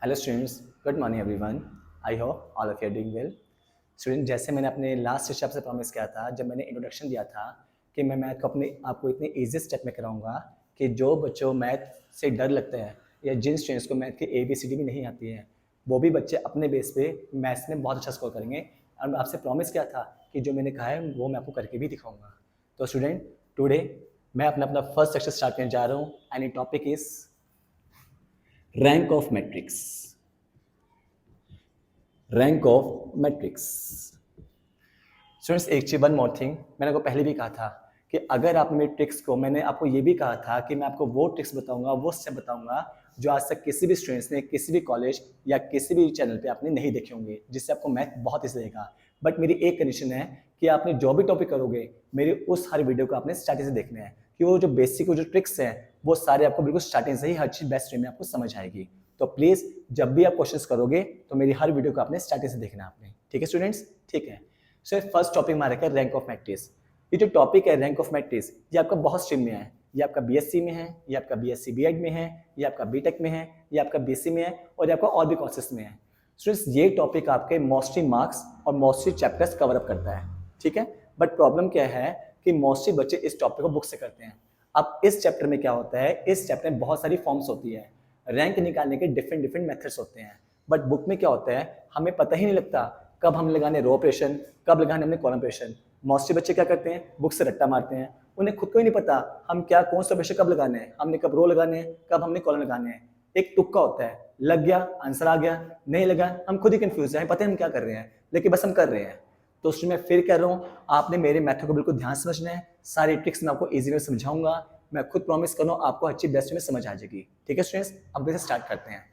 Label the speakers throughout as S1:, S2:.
S1: Hello students, good morning everyone. I hope all of you are doing well. Student, जैसे मैंने अपने last session से promise किया था, जब मैंने इंट्रोडक्शन दिया था कि मैं मैथ को आपको इतने ईजी स्टेप में कराऊंगा कि जो बच्चों मैथ से डर लगता है या जिन स्टूडेंट्स को मैथ की ABCD भी नहीं आती है, वो भी बच्चे अपने बेस पे मैथ्स में बहुत अच्छा स्कोर करेंगे। और मैं आपसे प्रॉमिस किया था कि जो मैंने कहा है वो मैं आपको करके भी दिखाऊंगा। तो स्टूडेंट, टुडे मैं अपना फर्स्ट सेक्शन स्टार्ट करने जा रहा हूँ and topic is rank of matrix. Rank of matrix. Students, एक चीज, वन मोर थिंग, मैंने आपको पहले भी कहा था कि अगर आप मेरे ट्रिक्स को, मैंने आपको ये भी कहा था कि मैं आपको वो ट्रिक्स बताऊंगा, वो स्टेप बताऊंगा जो आज तक किसी भी स्टूडेंट्स ने किसी भी कॉलेज या किसी भी चैनल पे आपने नहीं देखे होंगे, जिससे आपको मैथ बहुत ईजी रहेगा। बट मेरी एक कंडीशन है कि आपने जो भी टॉपिक करोगे मेरी उस हर वीडियो को आपने स्टार्टिंग से देखना है, कि वो जो बेसिक जो ट्रिक्स हैं वो सारे आपको बिल्कुल स्टार्टिंग से ही हर चीज बेस्ट वे में आपको समझ आएगी। तो प्लीज जब भी आप क्वेश्चंस करोगे तो मेरी हर वीडियो को आपने स्टार्टिंग से देखना है आपने। ठीक है स्टूडेंट्स? ठीक है। सो फर्स्ट टॉपिक हमारा है रैंक ऑफ मैट्रिक्स। ये जो टॉपिक है रैंक ऑफ मैट्रिक्स, ये आपका बहुत स्ट्रीम में है। ये आपका BSc में है, ये आपका BSc B.Ed में है, ये आपका B.Tech में है, ये आपका BC में है और ये आपका और भी कोर्सेस में है। स्टूडेंट्स, ये टॉपिक आपके मोस्टली मार्क्स और मोस्टली चैप्टर्स कवर अप करता है। ठीक है, बट प्रॉब्लम क्या है कि मोस्टली बच्चे इस टॉपिक को बुक से करते हैं। अब इस चैप्टर में क्या होता है, इस चैप्टर में बहुत सारी फॉर्म्स होती है, रैंक निकालने के डिफरेंट डिफरेंट मेथड्स होते हैं। बट बुक में क्या होता है, हमें पता ही नहीं लगता कब हम लगाने रो ऑपरेशन, कब लगाने हमने कॉलम ऑपरेशन। मोस्टली बच्चे क्या करते हैं, बुक से रट्टा मारते हैं, उन्हें खुद को ही नहीं पता हम क्या कौन सा ऑपरेशन कब लगाने हैं, हमने कब रो लगाने हैं, कब हमने कॉलम लगाने हैं। एक तुक्का होता है, लग गया आंसर आ गया, नहीं लगा हम खुद ही कंफ्यूज हैं, पता है हम क्या कर रहे हैं, लेकिन बस हम कर रहे हैं। तो उसमें मैं फिर कह रहा हूँ, आपने मेरे मेथड को बिल्कुल ध्यान समझना है। सारी ट्रिक्स मैं आपको इजी में समझाऊंगा। मैं खुद प्रॉमिस कर रहा हूँ आपको अच्छी बेस्ट में समझ आ जाएगी। ठीक है स्टूडेंट्स, अब से स्टार्ट करते हैं।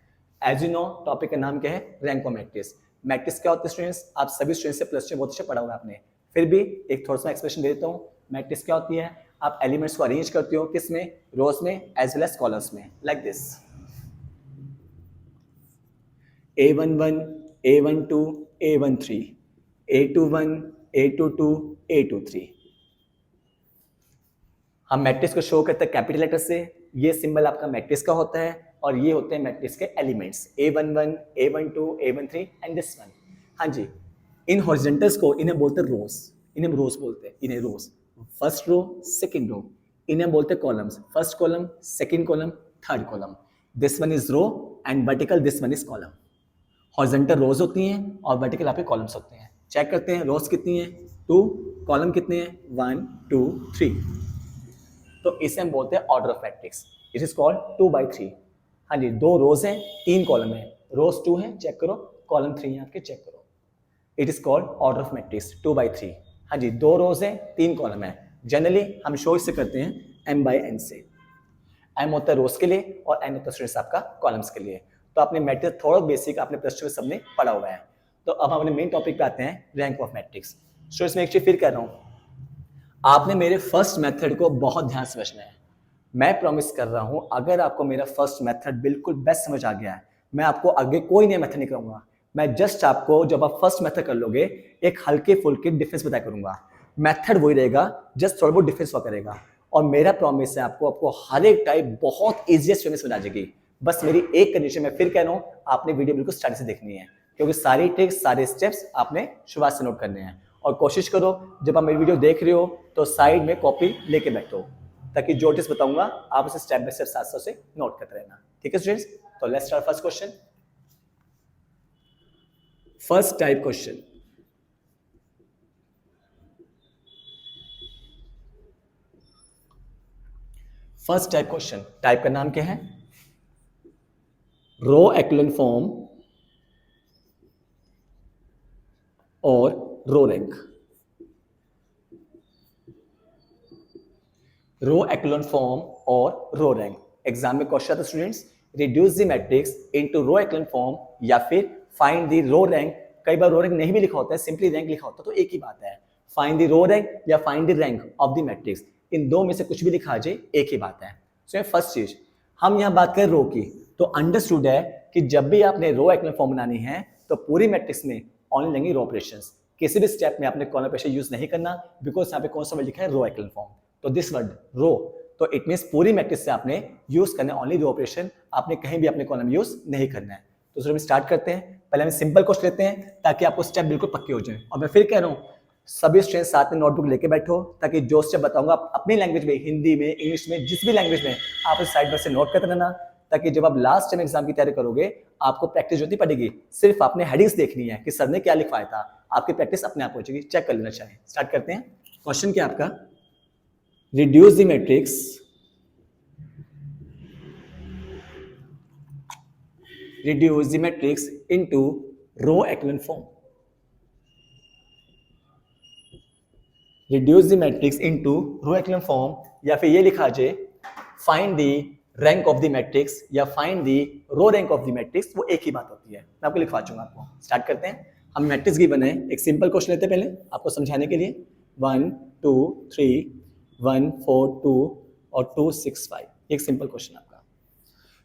S1: एज यू नो, टॉपिक का नाम क्या है, रैंक ऑफ मैट्रिक्स। मैट्रिक्स क्या होता है स्टूडेंट्स, आप सभी स्टूडेंट्स से प्लस 2 बहुत अच्छे पढ़ा हुआ आपने, फिर भी एक थोड़ा सा एक्सप्लेनेशन दे देता हूँ। मैट्रिक्स क्या होती है, आप एलिमेंट्स को अरेंज करते हो किस में, रोज में एज वेल एज कॉलम्स में, like this A11, A12, A13, A21, A22, A23। हम मैट्रिक्स को शो करते हैं कैपिटल लेटर से, ये सिंबल आपका मैट्रिक्स का होता है और ये होते हैं मैट्रिक्स के elements A11, A12, A13 and this one. हाँ जी, इन हॉरिजॉन्टल्स को इन्हें बोलते हैं रोज, इन्हें रोज बोलते हैं, इन्हें रोज, फर्स्ट रो सेकंड रो, इन्हें बोलते हैं columns, first column second column third column. This one is row and vertical this one is column. Horizontal rows होती हैं और वर्टिकल आपके कॉलम्स होते हैं। चेक करते हैं, रोज कितनी है 2, कॉलम कितने हैं 1 2 3। तो इसे हम बोलते हैं order of matrix. It is called 2/3। हाँ जी, 2 रोज हैं 3 कॉलम है, रोज 2 है चेक करो, कॉलम 3 है आपके चेक करो। It is called order of matrix 2/3। हाँ जी, 2 रोज है 3 कॉलम है। जनरली हम शो इससे करते हैं M/N से। M होता है रोज के लिए और N होता है स्टूडेंट्स आपका कॉलम्स के लिए। तो आपने मैट्रिक्स थोड़ा बेसिक आपने प्लस 2 में सबने पढ़ा हुआ है। तो अब हम अपने मेन टॉपिक पे आते हैं, रैंक ऑफ मैट्रिक्स। स्टूडेंट्स, मैं एक चीज फिर कह रहा हूँ, आपने मेरे फर्स्ट मेथड को बहुत ध्यान से समझना है। मैं प्रॉमिस कर रहा हूं, अगर आपको मेरा फर्स्ट मेथड बिल्कुल बेस्ट समझ आ गया है, मैं आपको आगे कोई नया मेथड नहीं कराऊंगा। मैं जस्ट आपको, जब आप फर्स्ट मेथड कर लोगे, एक हल्के फुल्के डिफरेंस बताया करूंगा। मेथड वही रहेगा, जस्ट थोड़ा बहुत डिफरेंस हुआ करेगा। और मेरा प्रॉमिस है आपको हर एक टाइप बहुत इजीएस्ट वे में समझ आ जाएगी। बस मेरी एक कंडीशन, मैं फिर कह रहा हूँ, आपने वीडियो बिल्कुल स्टार्ट से देखनी है, क्योंकि सारी ट्रिक्स सारे स्टेप्स आपने शुरुआत से नोट करने हैं। और कोशिश करो जब आप मेरी वीडियो देख रहे हो तो साइड में कॉपी लेके बैठो, ताकि जो टिप्स बताऊंगा आप उसे स्टेप बाय स्टेप साथ साथ से नोट करते रहना। ठीक है स्टूडेंट्स? तो let's start first question. First type question, first type question, type का नाम क्या है, रो एक्लन फॉर्म और रो रैंक। रो एक्लन फॉर्म और रो रैंक। एग्जाम में क्वेश्चन आता है students, reduce the matrix into row echelon form या फिर फाइंड द रो रैंक। कई बार रो रैंक नहीं भी लिखा होता है, सिंपली रैंक लिखा होता है, तो एक ही बात है, फाइंड द रो रैंक या find the rank of the matrix. इन दो में से कुछ भी लिखा आ जाए, एक ही बात है। सो फर्स्ट चीज, हम यहाँ बात करें रो की, तो अंडरस्टूड है कि जब भी आपने रो एक्लन फॉर्म बनानी है तो पूरी मैट्रिक्स में ओनली लेंगे रो ऑपरेशंस। किसी भी स्टेप में आपने कॉलम ऑपरेशन यूज नहीं करना, बिकॉज यहाँ पे कौन सा वर्ड लिखा है, रो एक्लन फॉर्म। तो दिस वर्ड रो, तो इट मींस पूरी मैट्रिक्स से आपने यूज करना है ओनली रो ऑपरेशन, आपने कहीं भी अपने कॉलम यूज नहीं करना है। तो हम स्टार्ट करते हैं। पहले हम सिंपल क्वेश्चन लेते हैं ताकि आपको स्टेप बिल्कुल पक्के हो जाए। और मैं फिर कह रहा हूँ सभी स्टूडेंट साथ में नोटबुक लेके बैठो ताकि जो स्टेप बताऊंगा आप अपनी लैंग्वेज में, हिंदी में, इंग्लिश में, जिस भी लैंग्वेज में, आप उस साइड पर से नोट करते रहना, ताकि जब आप लास्ट टाइम एग्जाम की तैयारी करोगे आपको प्रैक्टिस होती पड़ेगी। सिर्फ आपने हेडिंग्स देखनी है कि सर ने क्या लिखवाया था, आपकी प्रैक्टिस अपने आप हो जाएगी। चेक कर लेना चाहिए। स्टार्ट करते हैं। क्वेश्चन क्या आपका, reduce the matrix into row echelon form. Reduce the matrix into row echelon form, या फिर ये लिखा जाए find the rank of the matrix या find the row rank of the matrix, वो एक ही बात होती है। मैं आपको लिखवा दूंगा आपको। स्टार्ट करते हैं। हम मैट्रिक्स गिवन है, एक सिंपल क्वेश्चन लेते हैं पहले आपको समझाने के लिए। 1 2 3 1 4 2 और 2 6 5, एक सिंपल क्वेश्चन आपका।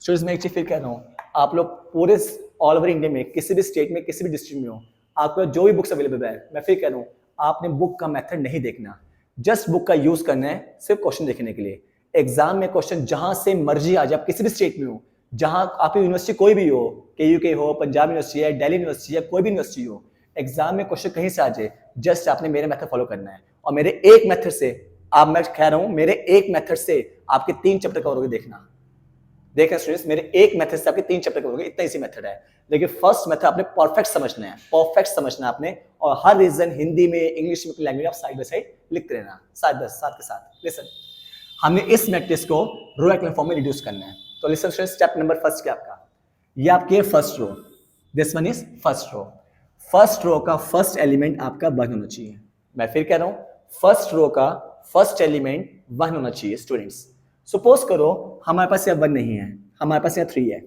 S1: स्टूडेंट्स मैं एक चीज फिर कह रहा हूँ, आप लोग पूरे ऑल ओवर इंडिया में किसी भी स्टेट में, किसी भी डिस्ट्रिक्ट में हो, आपको जो भी बुक्स अवेलेबल है, मैं फिर कह रहा हूँ आपने बुक का मेथड नहीं देखना, जस्ट बुक का यूज करना है सिर्फ क्वेश्चन देखने के लिए। एग्जाम में क्वेश्चन जहां से मर्जी आ जाए, आप किसी भी स्टेट में हो, जहां आपकी यूनिवर्सिटी कोई भी हो, के हो, पंजाब यूनिवर्सिटी है, दिल्ली यूनिवर्सिटी है, कोई भी यूनिवर्सिटी हो, एग्जाम में क्वेश्चन कहीं से आ जाए, जस्ट आपने मेरे मेथड फॉलो करना है। और मेरे एक मेथड से आप, मैं कह रहा हूं मेरे एक मेथड से आपके 3 चैप्टर कवर होंगे। देखना स्टूडेंट्स, मेरे एक मेथड से आपके 3 चैप्टर कवर होंगे, इतना इसी मेथड है। लेकिन फर्स्ट मेथड आपने परफेक्ट समझना है, परफेक्ट समझना आपने, और हर रीजन हिंदी में, इंग्लिश में, लैंग्वेज आप साइड बाय साइड लिखते रहना, साथ के साथ। लिसन, हमने इस मैट्रिक्स को रो एक्लन फॉर्म में रिड्यूस करना है। तो listen students, step number first क्या आपका, ये आपके first row, this one is first row. First row का फर्स्ट एलिमेंट आपका 1 होना चाहिए। मैं फिर कह रहा हूं, फर्स्ट रो का फर्स्ट एलिमेंट 1 होना चाहिए। स्टूडेंट्स सपोज करो हमारे पास यहाँ 1 नहीं है, हमारे पास यहाँ 3 है,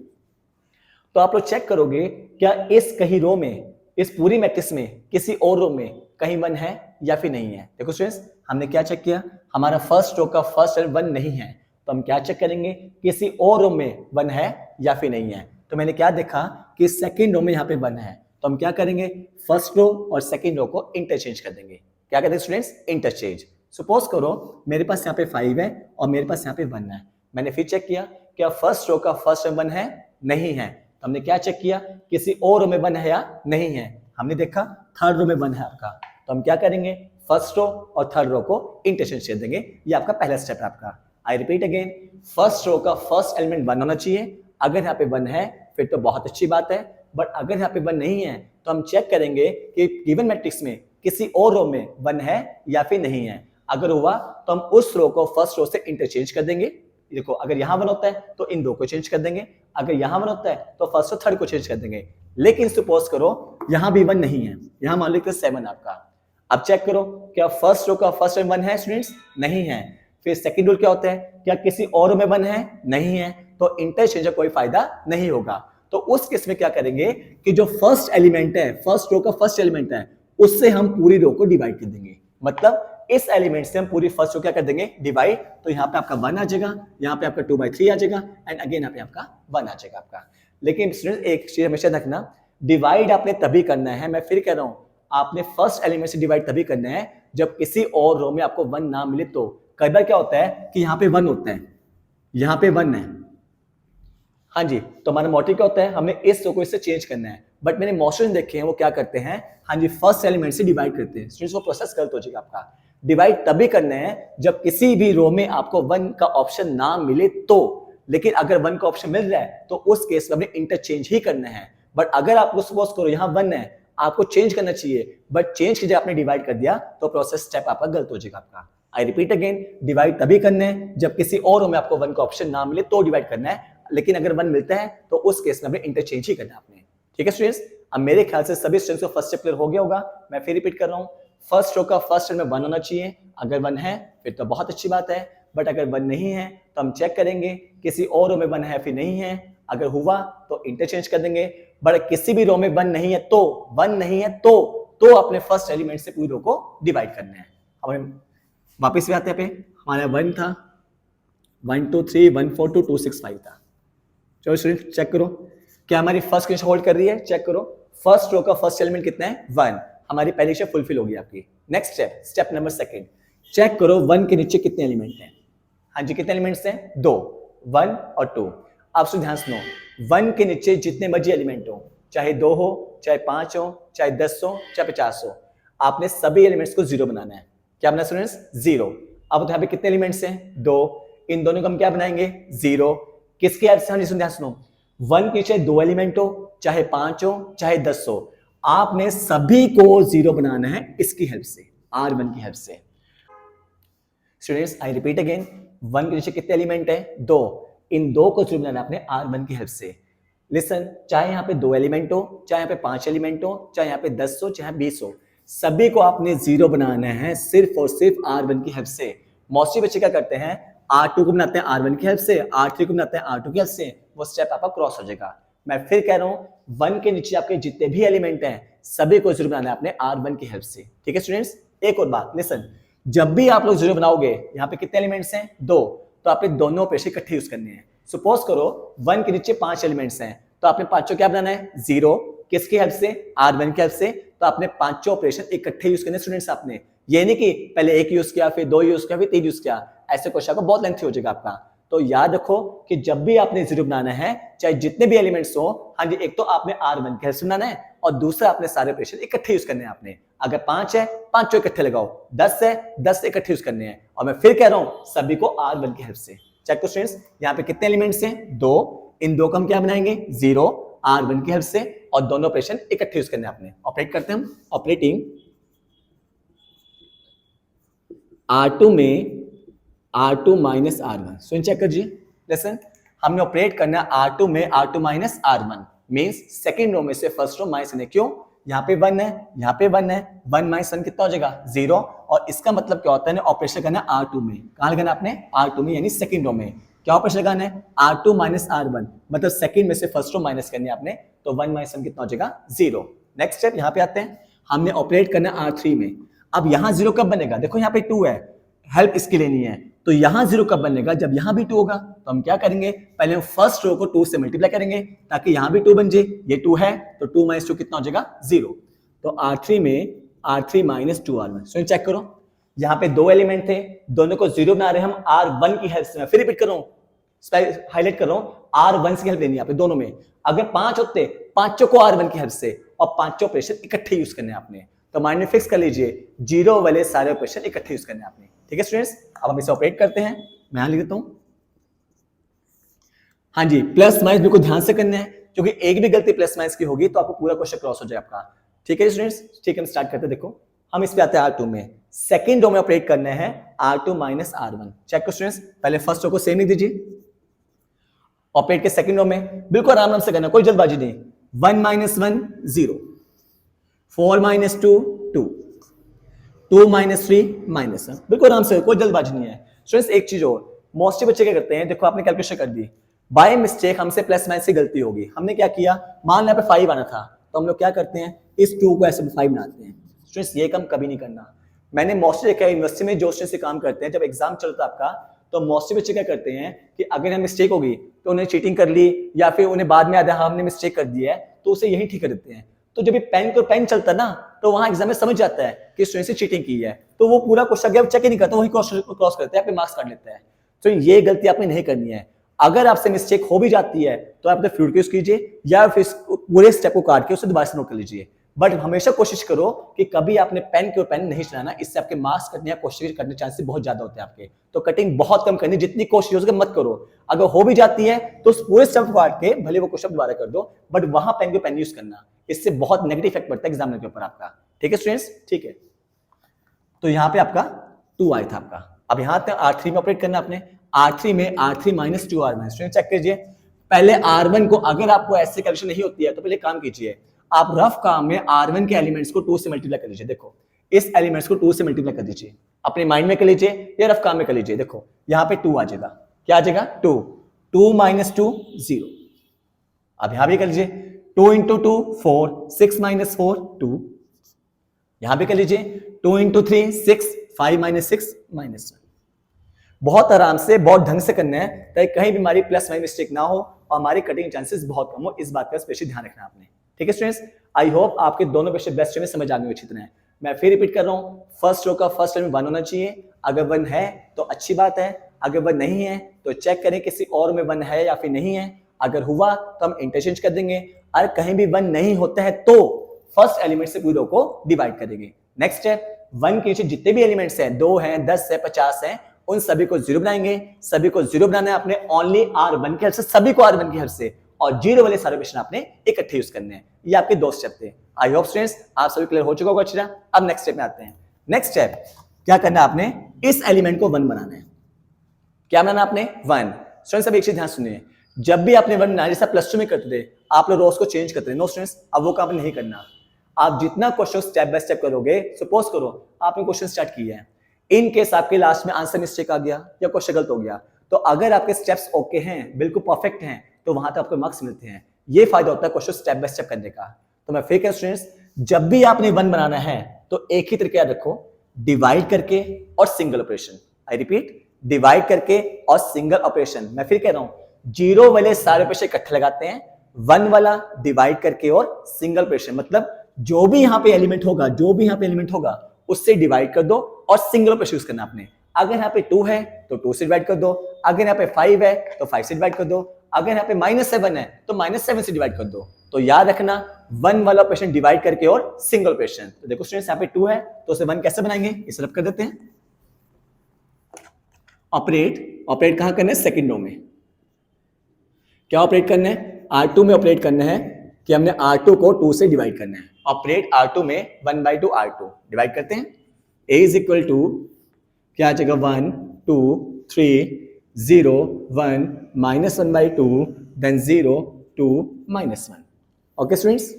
S1: तो आप लोग चेक करोगे क्या इस कहीं रो में, इस पूरी मैट्रिक्स में किसी और रो में कहीं 1 है या फिर नहीं है। देखो स्टूडेंट्स, हमने क्या चेक किया, हमारा फर्स्ट रो का फर्स्ट एलिमेंट 1 नहीं है, तो हम क्या चेक करेंगे, किसी और रो में 1 है या फिर नहीं है। तो मैंने क्या देखा कि सेकंड रो में यहाँ पे 1 है, तो हम क्या करेंगे, फर्स्ट रो और सेकंड रो को इंटरचेंज कर देंगे। क्या कहते हैं स्टूडेंट्स, इंटरचेंज। सपोज करो मेरे पास यहाँ पे 5 है और मेरे पास यहाँ पे 1 है, मैंने फिर चेक किया क्या फर्स्ट रो का फर्स्ट में 1 है, नहीं है, तो हमने क्या चेक किया, किसी और रो में 1 है या नहीं है, हमने देखा थर्ड रो में 1 है आपका, तो हम क्या करेंगे, फर्स्ट रो और थर्ड रो को इंटरचेंज कर देंगे। ये आपका पहला स्टेप है आपका। I repeat again, first row का फर्स्ट एलिमेंट 1 होना चाहिए। अगर यहाँ पे 1 है फिर तो बहुत अच्छी बात है, बट अगर यहाँ पे 1 नहीं है तो हम चेक करेंगे कि गिवन मैट्रिक्स में किसी और रो में 1 है या फिर नहीं है। अगर हुआ तो हम उस रो को फर्स्ट रो से इंटरचेंज कर देंगे। देखो अगर यहाँ 1 होता है तो इन दो को चेंज कर देंगे, अगर यहाँ 1 होता है तो फर्स्ट और थर्ड को चेंज कर देंगे। लेकिन सपोज करो यहाँ भी 1 नहीं है, यहाँ मान लीजिए 7 आपका। अब चेक करो क्या फर्स्ट रो का फर्स्ट में 1 है स्टूडेंट्स, नहीं है। फिर सेकंड रूल क्या होता है, क्या किसी और में 1 है, नहीं है, तो इंटरचेंज का कोई फायदा नहीं होगा। तो उस केस में क्या करेंगे कि जो फर्स्ट एलिमेंट है, फर्स्ट रो का फर्स्ट एलिमेंट है, उससे हम पूरी रो को डिवाइड कर देंगे। मतलब इस एलिमेंट से हम पूरी फर्स्ट रो क्या कर देंगे, डिवाइड। तो यहाँ पे आपका 1 आ जाएगा, यहाँ पे आपका 2/3 आ जाएगा, एंड अगेन यहाँ पे आपका 1 आ जाएगा आपका। लेकिन स्टूडेंट एक चीज हमेशा रखना, डिवाइड आपने तभी करना है, मैं फिर कह रहा हूँ, आपने फर्स्ट एलिमेंट से डिवाइड तभी करना है जब किसी और रो में आपको 1 ना मिले। तो कई बार क्या होता है कि यहाँ पे 1 होता है, यहाँ पे 1 है, हाँ जी, तो हमारा मोटिव क्या होता है, हमें इस रो को इससे चेंज करना है। बट मैंने मोशन देखे हैं वो क्या करते हैं, हाँ जी, फर्स्ट एलिमेंट से डिवाइड करते हैं। स्टूडेंट्स वो प्रोसेस गलत हो जाएगा आपका। डिवाइड तभी करना है जब किसी भी रो में आपको 1 का ऑप्शन ना मिले तो। लेकिन अगर 1 का ऑप्शन मिल रहा है तो उस केस में हमें इंटरचेंज ही करना है। बट अगर आपको सपोज करो यहाँ 1 है, आपको चेंज करना चाहिए, बट चेंज की जगह आपने डिवाइड कर दिया, तो प्रोसेस स्टेप आपका गलत हो जाएगा आपका। आई रिपीट अगेन, डिवाइड तभी करना है जब किसी और रो में आपको 1 का ऑप्शन ना मिले तो डिवाइड करना है। लेकिन अगर 1 मिलता है तो उस केस में हमें इंटरचेंज ही करना है आपने। ठीक है स्टूडेंट्स, अब मेरे ख्याल से सभी स्टूडेंट्स को फर्स्ट स्टेप क्लियर हो गया होगा। मैं फिर रिपीट कर रहा हूँ, फर्स्ट रो का फर्स्ट में 1 होना चाहिए। अगर 1 है फिर तो बहुत अच्छी बात है, बट अगर 1 नहीं है तो हम चेक करेंगे किसी और रो में 1 है फिर नहीं है। अगर हुआ तो इंटरचेंज कर देंगे, बट किसी भी रो में 1 नहीं है तो 1 नहीं है तो अपने फर्स्ट एलिमेंट से पूरी रो को डिवाइड करना है। हमें वापस भी आते हैं पे, हमारा 1 था, 1 2 3 1 4 2 2 6 5 था। चलो स्टूडेंट चेक करो क्या हमारी फर्स्ट कंडीशन होल्ड कर रही है। चेक करो फर्स्ट रो का फर्स्ट एलिमेंट कितना है, 1। हमारी पहली स्टेप फुलफिल होगी आपकी। Next step, step number second, check करो 1 के नीचे कितने एलिमेंट हैं। हाँ जी, कितने एलिमेंट्स हैं, 2, 1 और 2। आप सुन ध्यान सुनो, 1 के नीचे जितने मर्जी एलिमेंट हो, चाहे 2 हो, चाहे 5 हो, चाहे 10 हो, चाहे 50 हो, आपने सभी एलिमेंट्स को 0 बनाना है। क्या बनाना स्टूडेंट्स? 0। अब यहाँ पे कितने एलिमेंट्स हैं? 2। इन दोनों को हम क्या बनाएंगे? 0। किसकी हेल्प से? सुन ध्यान सुनो, 1 के नीचे 2 एलिमेंट हो, चाहे 5 हो, चाहे 10 हो, आपने सभी को 0 बनाना है इसकी हेल्प से, R1 की हेल्प से। स्टूडेंट्स आई रिपीट अगेन, 1 के नीचे कितने एलिमेंट है? 2। इन 2 को 0 बनाना है आपने R1 की हेल्प से। लिसन, चाहे यहाँ पे 2 एलिमेंट हो, चाहे यहाँ पे 5 एलिमेंट हो, चाहे यहाँ पे 10 हो, चाहे 20 हो, सभी को आपने 0 बनाना है सिर्फ और सिर्फ R1 की हेल्प से। मोस्टली बच्चे क्या करते हैं? R2 को बनाते हैं R1 की हेल्प से, R3 को बनाते हैं R2 की हेल्प से, वो स्टेप आपका क्रॉस हो जाएगा। मैं फिर कह रहा हूं, 1 के नीचे आपके जितने भी एलिमेंट हैं सभी को 0 बनाना है आपने R1 की हेल्प से। ठीक है स्टूडेंट्स, एक और बात, लिसन, जब भी आप लोग 0 बनाओगे, यहाँ पे कितने एलिमेंट्स हैं? 2, तो आपने दोनों ऑपरेशन इकट्ठे यूज करने हैं। सपोज करो 1 के नीचे 5 एलिमेंट्स हैं, तो आपने पांचों क्या बनाना है? 0। किसकी हेल्प से? R1 की हेल्प से। तो आपने पांचों ऑपरेशन इकट्ठे यूज करने स्टूडेंट्स आपने, ये नहीं कि पहले 1 यूज किया, फिर 2 यूज किया, फिर 3 यूज किया, ऐसे क्वेश्चन आपका बहुत लेंथी हो जाएगा आपका। तो याद रखो कि जब भी आपने 0 बनाना है, चाहे जितने भी एलिमेंट्स हो, हाँ जी, एक तो आपने R1 की हेल्प से बनाना है और दूसरा आपने सारे ऑपरेशन इकट्ठे यूज करने हैं आपने। अगर 5 है, 5 इकट्ठे लगाओ, 10 है, 10 इकट्ठे यूज करने हैं। और मैं फिर कह रहा हूं, सभी को R1 की हेल्प से। चेक करो स्टूडेंट्स, यहाँ पे कितने एलिमेंट्स हैं? 2। इन 2 को हम क्या बनाएंगे? 0, R1 की हेल्प से, और दोनों ऑपरेशन इकट्ठे यूज करने आपने। ऑपरेट करते हैं हम, ऑपरेटिंग R2 में R2 माइनस R1। सुन चेक कर जी, लेसन, हमने ऑपरेट करना है R2 में R2 minus R1, means second row में से फर्स्ट रो माइनस करने। क्यों? यहाँ पे 1 है, यहाँ पे 1 है, 1 माइनस 1 कितना हो जाएगा? 0। और इसका मतलब क्या होता है? ऑपरेशन करना है R2 में। कहाँ लगाना आपने? R2 में, यानी सेकंड रो में। क्या ऑपरेशन लगाना है? R2 माइनस R1, मतलब सेकंड में से फर्स्ट रो माइनस करनी है आपने, तो 1 माइनस 1 कितना हो जाएगा? 0। नेक्स्ट स्टेप यहाँ पे आते हैं, हमने ऑपरेट करना है R3 में। अब यहाँ 0 कब बनेगा? देखो यहाँ पे 2 है, हेल्प इसकी लेनी है, तो यहां 0 कब बनेगा? जब यहां भी 2 होगा। तो हम क्या करेंगे? पहले हम फर्स्ट रो को 2 से मल्टीप्लाई करेंगे ताकि यहां भी 2 बन जाए। ये 2 है तो 2 माइनस 2 कितना हो जाएगा? 0। तो R3 में R3 minus 2R1। So check करो, यहां पे 2 एलिमेंट थे, दोनों को 0 बना रहे हम R1 की हेल्प से। मैं फिर रिपीट कर रहा हूं, हाईलाइट कर रहा हूं, R1 की हेल्प लेनी है पे दोनों में। अगर 5 होते, पांचों को R1 की हेल्प से, और पांचों ऑपरेशन इकट्ठे यूज करने आपने। तो माइंड में फिक्स कर लीजिए, 0 वाले सारे ऑपरेशन इकट्ठे यूज करने आपने। ठीक है स्टूडेंट्स, अब हम इसे ऑपरेट करते हैं। मैं यहां लिख देता हूं, हाँ जी, प्लस माइनस बिल्कुल ध्यान से करना है, क्योंकि एक भी गलती प्लस माइनस की होगी तो आपको पूरा क्वेश्चन क्रॉस हो जाएगा आपका। ठीक है स्टूडेंट्स, ठीक है, हम स्टार्ट करते हैं। देखो हम इस पे आते हैं R2 में, सेकंड रो में ऑपरेट करना है R2 माइनस R1। चेक करो स्टूडेंट्स, पहले फर्स्ट रो को सेम लिख दीजिए, ऑपरेट के सेकंड रो में बिल्कुल आराम से करना, कोई जल्दबाजी नहीं। 1 माइनस 1 0, 4 माइनस 2 2, 2 माइनस 3 माइनस 1, बिल्कुल आराम से, कोई जल्दबाजी नहीं है। स्टूडेंट्स एक चीज और, मोस्टली बच्चे क्या करते हैं, देखो आपने कैलकुलेशन कर दी, बाय मिस्टेक हमसे प्लस माइनस की गलती होगी। हमने क्या किया, मान लिया पे 5 आना था, तो हम लोग क्या करते हैं, इस 2 को ऐसे 5 बनाते हैं। स्टूडेंट्स ये काम कभी नहीं करना। मैंने मोस्टली देखा है यूनिवर्सिटी में जो स्टूडेंट्स से काम करते हैं, जब एग्जाम चलता है आपका, तो मोस्टली बच्चे क्या करते हैं कि अगर हम मिस्टेक होगी तो उन्हें चीटिंग कर ली, या फिर उन्हें बाद में याद है हमने मिस्टेक कर दी है, तो उसे यही ठीक कर देते हैं। तो जब ये पेन को पेन चलता है ना, तो वहां एग्जाम में समझ जाता है कि स्टूडेंट से चीटिंग की है, तो वो पूरा क्वेश्चन गया चेक ही नहीं करता, वही क्रॉस करते हैं, आपके मार्क्स काट लेते हैं। तो ये गलती आपने नहीं करनी है। अगर आपसे मिस्टेक हो भी जाती है तो आप फ्लूइड यूज कीजिए, या फिर पूरे स्टेप को काट के उसे दोबारा से नोट कर लीजिए। बट हमेशा कोशिश करो कि कभी आपने पेन के पेन नहीं चलाना, इससे आपके मार्क्स कटने या क्वेश्चन कटने चांसेस बहुत ज्यादा होते हैं आपके। तो कटिंग बहुत कम करनी, जितनी कोशिश हो सके मत करो। अगर हो भी जाती है तो उस पूरे स्टेप को काट के भले वो क्वेश्चन दोबारा कर दो, बट वहां पेन के पेन यूज करना, इससे बहुत नेगेटिव इफेक्ट पड़ता है एग्जाम के ऊपर आपका। ठीक है स्टूडेंट्स, ठीक है। तो यहाँ पे आपका 2 आया था आपका। अब यहाँ तक R3 में ऑपरेट करना आपने, R3 में R3 minus 2R1। Student check कीजिए, पहले R1 को, अगर आपको ऐसे कैलकुलेशन नहीं होती है तो पहले काम कीजिए, आप रफ काम में R1 के एलिमेंट्स को 2 से मल्टीप्लाई कर लीजिए। देखो इस एलिमेंट्स को 2 से मल्टीप्लाई कर दीजिए, अपने माइंड में कर लीजिए या रफ काम में कर लीजिए। देखो यहाँ पे 2 आ जाएगा, क्या आ जाएगा 2, 2 माइनस 2 0। अब यहां भी कर लीजिए 2 इंटू 2 4, 6 माइनस 4 2। यहां भी कर लीजिए 2 इंटू 3 6, 5 माइनस 6 माइनस 1। बहुत आराम से, बहुत ढंग से करना है ताकि कहीं भी हमारी प्लस माइनस मिस्टेक ना हो और हमारी कटिंग चांसेस बहुत कम हो। इस बात का स्पेशली ध्यान रखना आपने। ठीक है स्टूडेंट्स, आई होप आपके दोनों क्वेश्चन बेस्ट में समझ आ गए अच्छी तरह। मैं फिर रिपीट कर रहा हूं, फर्स्ट रो का फर्स्ट एलिमेंट 1 होना चाहिए। अगर 1 है तो अच्छी बात है, अगर 1 नहीं है तो चेक करें किसी और में 1 है या फिर नहीं है, अगर हुआ तो हम इंटरचेंज कर देंगे, अगर कहीं भी 1 नहीं होता है तो फर्स्ट एलिमेंट से पूरे रो को डिवाइड कर देंगे। नेक्स्ट स्टेप, 1 के नीचे जितने भी एलिमेंट्स हैं, 2 हैं, 10 है, 50 है, उन सभी को 0 बनाएंगे। सभी को 0 बनाना है आपने ओनली R1 के हेल्प से, सभी को R1 की हेल्प से, और 0 वाले सारे ऑपरेशन आपने इकट्ठे यूज करने हैं। ये आपके 2 स्टेप थे। आई होप स्टूडेंट्स आप सभी क्लियर हो चुका होगा अच्छी तरह। अब नेक्स्ट स्टेप में आते हैं। नेक्स्ट स्टेप क्या करना है आपने, इस एलिमेंट को 1 बनाना है। क्या बनाना आपने, 1। स्टूडेंट्स अब एक चीज ध्यान सुनिए, जब भी आपने 1 बनाया, जैसा प्लस 2 में करते थे, आप लोग रोज को चेंज करते थे। नो स्टूडेंट्स, अब वो काम नहीं करना। आप जितना क्वेश्चन स्टेप बाय स्टेप करोगे, सपोज करो आपने क्वेश्चन स्टार्ट किया है, इन केस आपके लास्ट में आंसर मिस्टेक आ गया या क्वेश्चन गलत हो गया, तो अगर आपके स्टेप्स ओके हैं, बिल्कुल परफेक्ट हैं, तो वहां तक आपको मार्क्स मिलते हैं। ये फायदा होता है क्वेश्चन स्टेप बाय स्टेप करने का। तो मैं फिर कहूं स्टूडेंट्स, जब भी आपने 1 बनाना है तो एक ही तरीका रखो, डिवाइड करके और single operation. I repeat, divide करके और सिंगल ऑपरेशन। मैं फिर कह रहा हूं, 0 वाले सारे ऑपरेशन इकट्ठे लगाते हैं, 1 वाला डिवाइड करके और सिंगल ऑपरेशन, मतलब जो भी यहां पे एलिमेंट होगा, जो भी यहां पे एलिमेंट होगा उससे डिवाइड कर दो और सिंगल ऑपरेशन यूज करना आपने। अगर यहाँ पे 2 है तो 2 से डिवाइड कर दो, अगर यहाँ पे 5 है तो 5 से डिवाइड कर दो, अगर यहाँ पे -7 है तो -7 से डिवाइड कर दो। तो याद रखना, 1 वाला ऑपरेशन डिवाइड करके और सिंगल ऑपरेशन। तो देखो स्टूडेंट्स, यहाँ पे 2 है तो उसे 1 कैसे बनाएंगे, इसे रब कर देते हैं। ऑपरेट कहां करना है, सेकंड रो में। क्या ऑपरेट करना है, R2 में ऑपरेट करना है कि हमने R2 को 2 से डिवाइड करना है। ऑपरेट R2 में 1/2 R2 डिवाइड करते हैं। A इज इक्वल टू क्या आ जाएगा, 1 2 3 0 1 -1/2 देन 0 2 -1। ओके स्टूडेंट्स,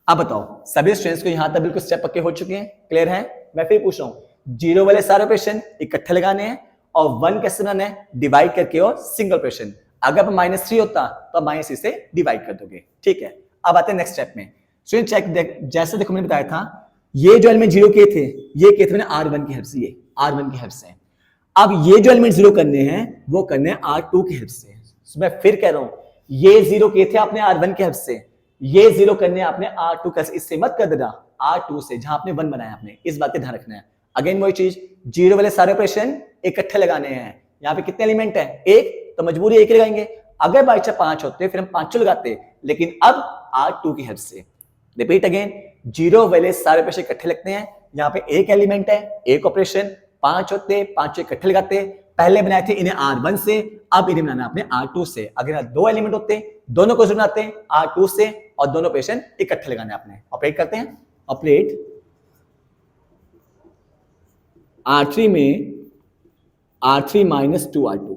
S1: अब बताओ सभी स्टूडेंट्स को यहां तक बिल्कुल स्टेप पक्के हो चुके हैं, क्लियर है। मैं फिर पूछ रहा हूं, 0 वाले सारे ऑपरेशन इकट्ठे लगाने हैं और 1 कैसे बनाना है, डिवाइड करके और सिंगल ऑपरेशन। अगर -3 होता तो -3 से डिवाइड कर दोगे, ठीक है। अब आते हैं नेक्स्ट स्टेप में। स्टूडेंट चेक, जैसे देखो मैंने बताया था, ये जो एलिमेंट 0 के थे, ये के थे मैंने R1 की हेल्प से, ये R1 की हेल्प से। अब ये जो एलिमेंट 0 करने हैं वो करने हैं R2 की हेल्प से। मैं फिर कह रहा हूं, ये 0 के थे आपने R1 की हेल्प से, ये 0 करने आपने R2 का, इससे मत कर देना, R2 से, जहां आपने 1 बनाया आपने, इस बात का ध्यान रखना है। अगेन वही चीज, 0 वाले सारे ऑपरेशन इकट्ठे लगाने हैं। यहाँ पे कितने एलिमेंट है, 1, तो मजबूरी 1 लगाएंगे। अगर बाई चांस 5 होते फिर हम 5 लगाते, लेकिन अब R2 की हेल्प से। रिपीट अगेन, 0 वाले सारे ऑपरेशन इकट्ठे लगते हैं। यहाँ पे 1 एलिमेंट है, 1 ऑपरेशन, 5 होते, 5 इकट्ठे लगाते। पहले बनाए थे इन्हें R1 से, अब इन्हें बनाना आपने R2 से। अगर 2 एलिमेंट होते, दोनों को बनाते हैं R2 से और दोनों ऑपरेशन इकट्ठे लगाने आपने। ऑपरेट करते हैं, ऑपरेट R3 में R3 - 2R2।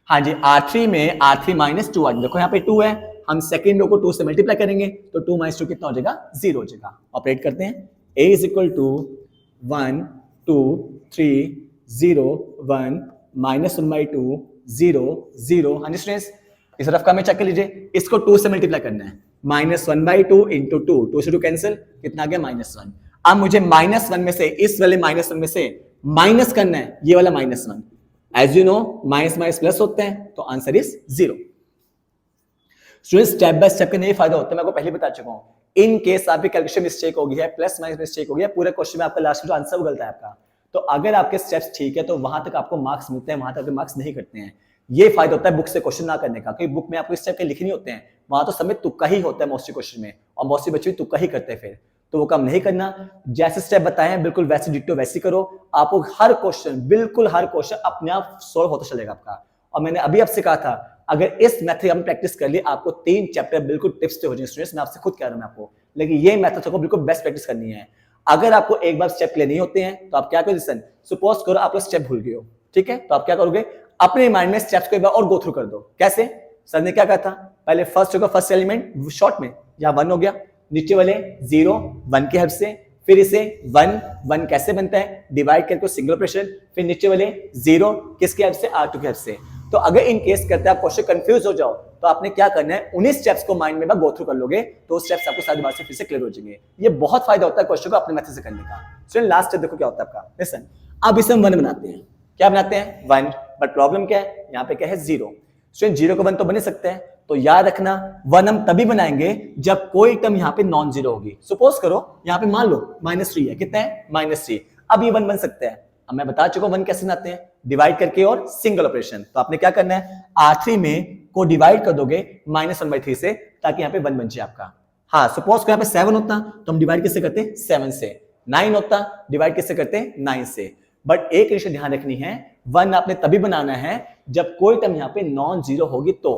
S1: हाँ जी, R3 में R3 - 2R2। देखो यहाँ पे 2 है, हम सेकेंड रो को 2 से मल्टीप्लाई करेंगे तो 2 - 2 कितना हो जाएगा, 0 हो जाएगा। ऑपरेट करते हैं, A इज इक्वल टू 1 2 3 0 1 -1/2 0 0। हाँ जी स्टूडेंट्स, इस रफ का में चेक कर लीजिए, इसको 2 से मल्टीप्लाई करना है, -1/2 इंटू 2 से 2 कैंसिल, कितना आ गया, -1। अब मुझे -1 में से, इस वाले -1 में से माइनस करना है ये वाला -1। As you know, minus minus plus होते हैं, तो answer is 0। Students, step by step के नहीं फायदा होता है, मैं आपको पहले बता चुका हूं। इन केस आपकी कैलकुलेशन मिस्टेक हो गई है, प्लस माइनस मिस्टेक हो गया, पूरे क्वेश्चन में आपका लास्ट में जो आंसर वो गलत है आपका, तो अगर आपके स्टेप्स ठीक है तो वहां तक आपको मार्क्स मिलते हैं, वहां तक मार्क्स नहीं कटते हैं। ये फायदा होता है बुक से क्वेश्चन ना करने का, क्योंकि बुक में आपको स्टेप के लिखे नहीं होते हैं, वहां तो समय तुक्का ही होता है मोस्टली क्वेश्चन में, और मोस्टली बच्चे भी तुक्का ही करते हैं फिर, तो वो काम नहीं करना। जैसे स्टेप बताए हैं बिल्कुल वैसे डिट्टो वैसे करो, आपको हर क्वेश्चन, बिल्कुल हर क्वेश्चन अपने आप सॉल्व होता चलेगा आपका। और मैंने अभी आपसे कहा था, अगर इस मेथड आपने प्रैक्टिस कर ली, आपको 3 चैप्टर बिल्कुल टिप्स पे हो जाएंगे स्टूडेंट्स, मैं आपसे खुद कह रहा हूं आपको, लेकिन ये मेथड को बिल्कुल बेस्ट प्रैक्टिस करनी है। अगर आपको एक बार स्टेप क्लियर नहीं होते हैं तो आप क्या करो, सपोज करो आप लोग स्टेप भूल गए हो, ठीक है, तो आप क्या करोगे, अपने माइंड में स्टेप्स को एक बार और गो थ्रू कर दो। कैसे, सर ने क्या कहा था, पहले फर्स्ट होगा फर्स्ट एलिमेंट शॉर्ट में, यहाँ 1 हो गया, नीचे वाले 0 1 की हेल्प से, फिर इसे 1 1 कैसे बनता है, डिवाइड करके सिंगल ऑपरेशन, फिर नीचे वाले 0 किसकी हेल्प से, R2 की हेल्प से। तो अगर इन केस करते आप क्वेश्चन कंफ्यूज हो जाओ तो आपने क्या करना है, उन्हीं स्टेप्स को माइंड में गो थ्रू कर लोगे, तो स्टेप्स आपको सारी बात से फिर से क्लियर हो जाएंगे। ये बहुत फायदा होता है क्वेश्चन को अपने मेथड से करने का। स्टूडेंट लास्ट स्टेप देखो क्या होता है आपका, लिसन, अब इसे हम 1 बनाते हैं, क्या बनाते हैं, 1, बट प्रॉब्लम क्या है, यहाँ पे क्या है, 0। स्टूडेंट 0 को 1 तो बन ही सकते हैं, तो याद रखना 1 हम तभी बनाएंगे जब कोई टर्म यहाँ पे नॉन जीरो होगी। सपोज करो यहाँ पे मान लो -3 है, कितना है, -3। अब ये 1 बन सकता है, अब मैं बता चुका हूं 1 कैसे बनाते हैं, डिवाइड करके और सिंगल ऑपरेशन। तो आपने क्या करना है, R3 में को डिवाइड कर दोगे -1/3 से, ताकि यहाँ पे 1 बन जाए आपका। हाँ, सपोज को यहाँ पे 7 होता तो हम डिवाइड किससे करते, 7 से। 9 होता, डिवाइड किससे करते, 9 से। बट एक कंडीशन ध्यान रखनी है, 1 आपने तभी बनाना है जब कोई टर्म यहाँ पे नॉन जीरो होगी तो,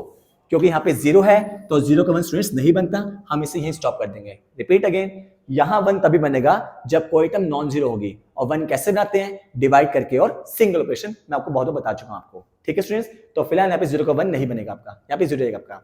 S1: क्योंकि यहाँ पे 0 है तो 0 का 1 स्टूडेंट्स नहीं बनता, हम इसे यहीं स्टॉप कर देंगे। रिपीट अगेन, यहाँ 1 तभी बनेगा जब कोई टर्म नॉन जीरो होगी। और 1 कैसे बनाते हैं, डिवाइड करके और सिंगल ऑपरेशन, मैं आपको बहुत बता चुका हूं आपको। ठीक है स्टूडेंट्स, तो फिलहाल यहाँ पे 0 का 1 नहीं बनेगा आपका, यहाँ पे 0 रहेगा आपका।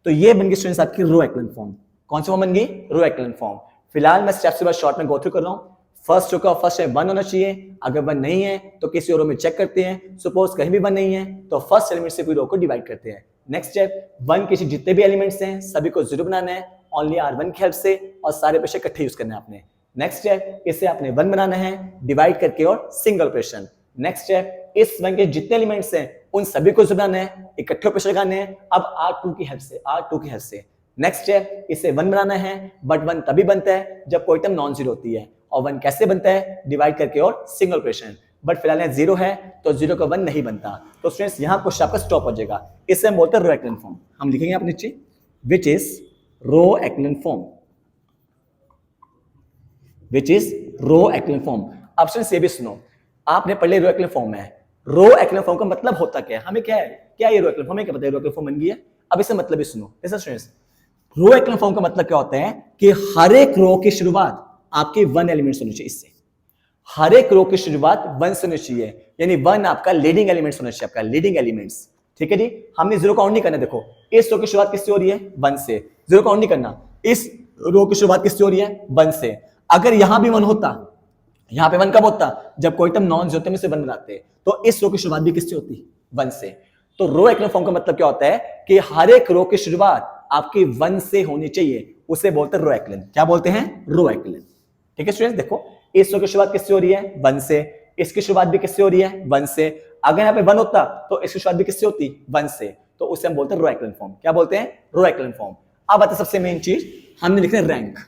S1: तो ये बन गई स्टूडेंट्स आपकी रो एक्लन फॉर्म। कौन सी फॉर्म बन गई, रो एक्लन फॉर्म। फिलहाल मैं स्टेप्स के बाद शॉर्ट में गो थ्रू कर रहा हूँ। फर्स्ट रो का फर्स्ट 1 होना चाहिए, अगर 1 नहीं है तो किसी और रो में चेक करते हैं, सपोज कहीं भी 1 नहीं है तो फर्स्ट एलिमेंट से पूरी रो को डिवाइड करते हैं। नेक्स्ट स्टेप, 1 के जितने भी एलिमेंट्स हैं सभी को 0 बनाना है, ओनली R1 की हेल्प से, और सारे पेशे इकट्ठे यूज करने हैं आपने। नेक्स्ट स्टेप, इसे आपने 1 बनाना है, डिवाइड करके और सिंगल ऑपरेशन। नेक्स्ट स्टेप, इस 1 के जितने एलिमेंट्स हैं उन सभी को बनाना है, इकट्ठे ऑपरेशन लगाने हैं, अब R2 की हेल्प से, R2 की हेल्प से। नेक्स्ट स्टेप, इसे 1 बनाना है, बट 1 तभी बनता है जब कोई टर्म नॉन जीरो होती है। और 1 कैसे बनता है, डिवाइड करके और सिंगल ऑपरेशन। बट फिलहाल 0 है तो 0 का 1 नहीं बनता। तो स्टूडेंट्स यहाँ क्वेश्चन आपका स्टॉप हो जाएगा। इसे हम बोलते हैं रो एक्लन फॉर्म। हम लिखेंगे आप नीचे, which is row echelon form, which is row echelon form. अब स्टूडेंट्स ये भी सुनो, आपने पढ़ लिया रो एक्लन फॉर्म है। रो एक्लन फॉर्म का मतलब होता क्या है, हमें क्या है, क्या ये रो एक्लन फॉर्म, हमें क्या पता है रो एक्लन फॉर्म बन गई है। अब इसका मतलब भी सुनो। जैसे स्टूडेंट्स, रो एक्लन फॉर्म का मतलब क्या होता है कि हर एक रो की शुरुआत आपके 1 एलिमेंट्स होनी चाहिए। इससे हर एक रो की शुरुआत 1 से होनी चाहिए, यानी 1 आपका लीडिंग एलिमेंट्स होना चाहिए, आपका लीडिंग एलिमेंट्स। ठीक है जी, हमने 0 काउंट नहीं करना। देखो इस रो की शुरुआत किससे हो रही है, 1 से, 0 काउंट नहीं करना। इस रो की शुरुआत किससे हो रही है, 1 से। अगर यहां भी 1 होता, यहां पे 1 कब होता, जब कोई टर्म नॉन जीरो होते हैं से 1 बनाते, तो इस रो की शुरुआत भी किससे होती, 1 से। तो रो एक्लन फॉर्म का मतलब क्या होता है कि हर एक रो की शुरुआत आपकी 1 से होनी चाहिए, उसे बोलते हैं रो एक्लन। क्या बोलते हैं, रो एक्लन। ठीक है स्टूडेंट्स, देखो इस रो की शुरुआत किससे हो रही है, 1 से, इसकी शुरुआत भी किससे हो रही है, 1 से। अगर यहाँ पे 1 होता तो इसकी शुरुआत भी किससे होती, 1 से। तो उसे हम बोलते हैं रो एक्लन फॉर्म। क्या बोलते हैं, रो एक्लन फॉर्म। अब आते सबसे मेन चीज, हमने लिखना है रैंक,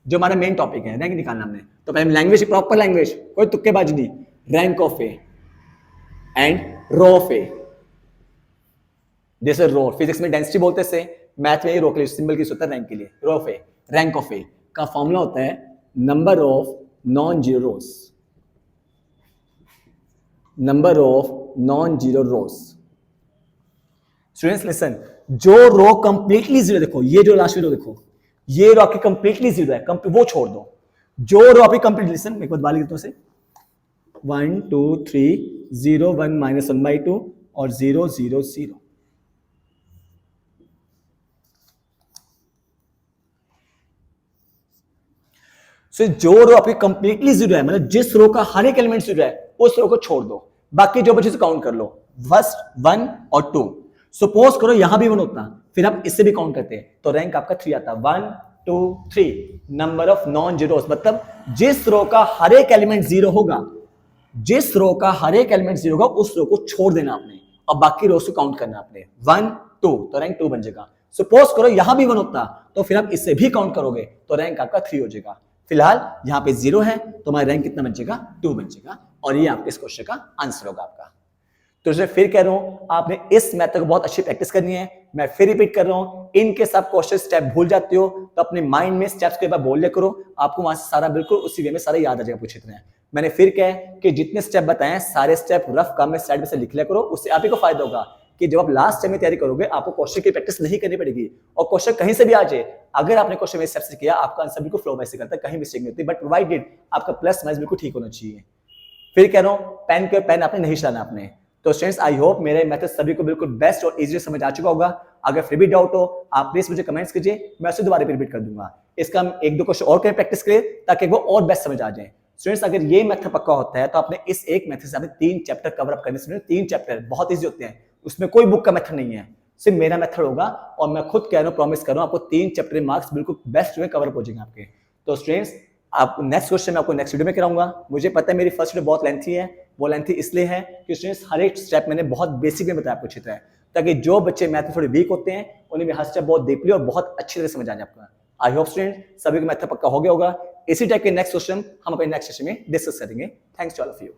S1: जो हमारा मेन टॉपिक है, रैंक निकालना हमने। तो पहले लैंग्वेज, प्रॉपर लैंग्वेज, कोई तुक्केबाजी नहीं। Rank of A and row of A, जैसे रो फिजिक्स में डेंसिटी बोलते से, मैथ में ये रो के लिए सिंबल की होता है रैंक के लिए, row of A. Rank of A का फॉर्मूला होता है number of non zero rows, number of non zero rows. Students listen, जो रो कंप्लीटली जीरो, देखो ये जो लास्ट रो देखो, ये रो आपकी कंप्लीटली जीरो है, वो छोड़ दो। जो रो आपकी कंप्लीट, लिसन मैं एक बार लिखता हूं से, 1 2 3 0 1 -1/2 और 0 0 0। So, जो रो आपकी कंप्लीटली जीरो है, मतलब जिस रो का हर एक एलिमेंट जीरो है, उस रो को छोड़ दो, बाकी जो बचे काउंट कर लो, फर्स्ट 1 और 2। सपोज करो यहां भी 1 होता, फिर आप इससे भी काउंट करते, तो रैंक आपका 3 आता, 1 2 3। नंबर ऑफ नॉन जीरोस, मतलब जिस रो का हर एक एलिमेंट जीरो होगा, जिस रो का हर एक एलिमेंट जीरो होगा, उस रो को छोड़ देना आपने, और बाकी रोज को काउंट करना आपने, 1 2, तो रैंक 2 बन जाएगा। सपोज करो यहां भी 1 होता, तो फिर आप इससे भी काउंट करोगे, तो रैंक आपका 3 हो जाएगा। फिलहाल यहाँ पे 0 है, तो हमारा रैंक कितना बन जाएगा, 2 बन जाएगा। और ये आपके इस क्वेश्चन का आंसर होगा आपका। तो मैं फिर कह रहा हूं, आपने इस मेथड को बहुत अच्छी प्रैक्टिस करनी है। मैं फिर रिपीट कर रहा हूं, इनके सब क्वेश्चन स्टेप भूल जाते हो तो अपने माइंड में स्टेप्स के बाद बोल लिया करो, आपको वहां से सारा बिल्कुल उसी वे में सारा याद आ जाएगा पूछे इतना। मैंने फिर कहा कि जितने स्टेप बताए सारे स्टेप रफ काम में साइड में से लिख लिया करो, उससे आप ही को फायदा होगा कि जब आप लास्ट टाइम में तैयारी करोगे, आपको क्वेश्चन की प्रैक्टिस नहीं करनी पड़ेगी, और क्वेश्चन कहीं से भी आ जाए, अगर आपने क्वेश्चन में स्टेप से किया, आपका आंसर बिल्कुल फ्लो में से करता है, कहीं मिस्टेक नहीं होती, बट प्रोवाइडेड आपका प्लस माइनस बिल्कुल ठीक होना चाहिए। फिर कह रहा हूं, पेन के पेन आपने नहीं चलाना आपने। तो स्टूडेंट्स, आई होप मेरे मेथड सभी को बिल्कुल बेस्ट और इजी समझ आ चुका होगा। अगर फिर भी डाउट हो, आप प्लीज मुझे कमेंट्स कीजिए, मैं उसे दोबारा रिपीट कर दूंगा। इसका हम 1-2 क्वेश्चन और करें, प्रैक्टिस करें, ताकि वो और बेस्ट समझ आ जाए। स्टूडेंट्स, अगर ये मेथड पक्का होता है तो आपने इस एक मेथड से आपने 3 चैप्टर कवर अप करने से, 3 चैप्टर बहुत इजी होते हैं, उसमें कोई बुक का मेथड नहीं है, सिर्फ मेरा मेथड होगा, और मैं खुद कह रहा हूं, प्रॉमिस कर रहा हूं, आपको 3 चैप्टर मार्क्स बिल्कुल बेस्ट वे कवर अप हो जाएंगे आपके। तो स्टूडेंट्स, आप नेक्स्ट क्वेश्चन मैं आपको नेक्स्ट वीडियो में कराऊंगा। मुझे पता है मेरी फर्स्ट वीडियो बहुत लेंथी है, वो लेंथी इसलिए है कि स्टूडेंट्स हर एक स्टेप मैंने बहुत बेसिक में बताया आपको अच्छी तरह, ताकि जो बच्चे मैथ में थोड़े वीक होते हैं उन्हें भी हर स्टेप बहुत डीपली और बहुत अच्छी तरह समझ आ जाए आपका। आई होप स्टूडेंट सभी को मैथ पक्का हो गया होगा। इसी टाइप के नेक्स्ट क्वेश्चन हम अपने नेक्स्ट सेशन में डिस्कस करेंगे। Thanks to all of you.